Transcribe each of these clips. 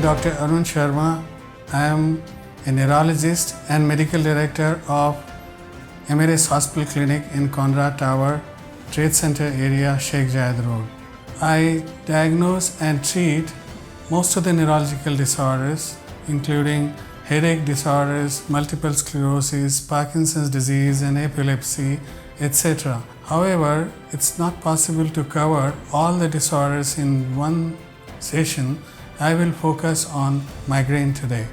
Dr. Arun Sharma. I am a neurologist and medical director of Emirates Hospital Clinic in Conrad Tower, Trade Center area, Sheikh Zayed Road. I diagnose and treat most of the neurological disorders, including headache disorders, multiple sclerosis, Parkinson's disease, and epilepsy, etc. However, it's not possible to cover all the disorders in one session. I will focus on migraine today.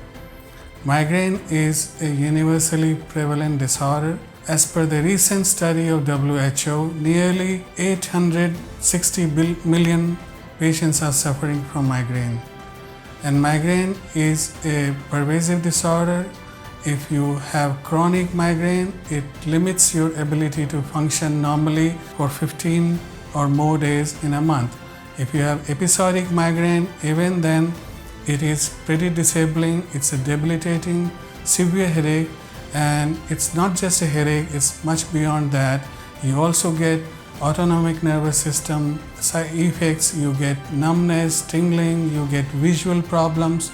Migraine is a universally prevalent disorder. As per the recent study of WHO, nearly 860 million patients are suffering from migraine. And migraine is a pervasive disorder. If you have chronic migraine, it limits your ability to function normally for 15 or more days in a month. If you have episodic migraine, even then it is pretty disabling. It's a debilitating, severe headache, and it's not just a headache, it's much beyond that. You also get autonomic nervous system side effects, you get numbness, tingling, you get visual problems,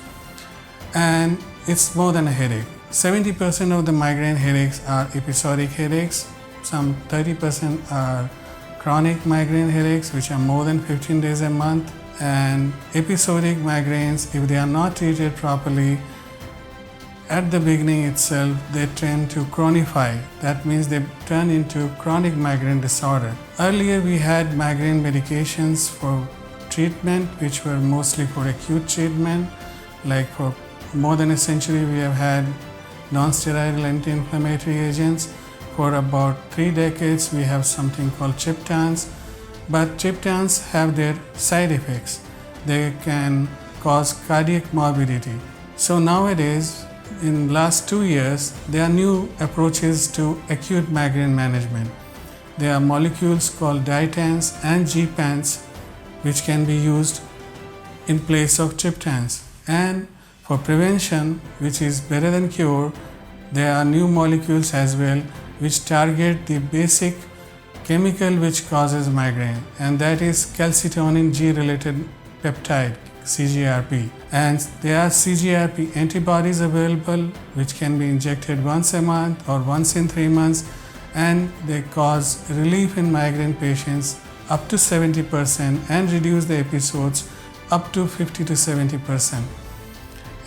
and it's more than a headache. 70% of the migraine headaches are episodic headaches. Some 30% are chronic migraine headaches, which are more than 15 days a month. And episodic migraines, if they are not treated properly, at the beginning itself, they tend to chronify. That means they turn into chronic migraine disorder. Earlier, we had migraine medications for treatment, which were mostly for acute treatment. Like for more than a century, we have had non-steroidal anti-inflammatory agents. For about 3 decades, we have something called triptans. But triptans have their side effects. They can cause cardiac morbidity. So nowadays, in last 2 years, there are new approaches to acute migraine management. There are molecules called ditans and gepants, which can be used in place of triptans. And for prevention, which is better than cure, there are new molecules as well, which target the basic chemical which causes migraine, and that is calcitonin G-related peptide, CGRP. And there are CGRP antibodies available, which can be injected once a month or once in 3 months, and they cause relief in migraine patients up to 70% and reduce the episodes up to 50 to 70%.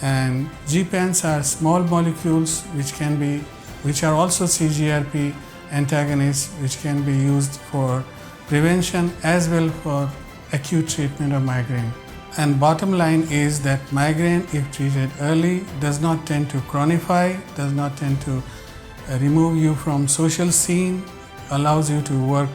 And gepants are small molecules which are also CGRP antagonists, which can be used for prevention as well for acute treatment of migraine. And bottom line is that migraine, if treated early, does not tend to chronify, does not tend to remove you from social scene, allows you to work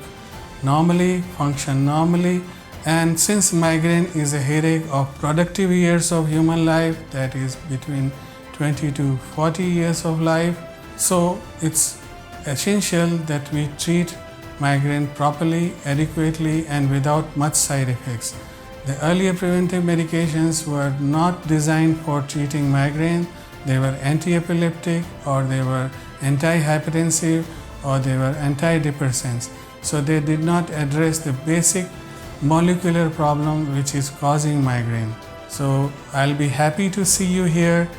normally, function normally. And since migraine is a headache of productive years of human life, that is between 20 to 40 years of life, so it's essential that we treat migraine properly, adequately, and without much side effects. The earlier preventive medications were not designed for treating migraine. They were anti-epileptic, or they were anti-hypertensive, or they were antidepressants. So they did not address the basic molecular problem which is causing migraine. So I'll be happy to see you here,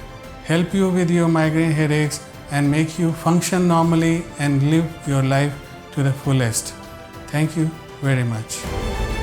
help you with your migraine headaches, and make you function normally and live your life to the fullest. Thank you very much.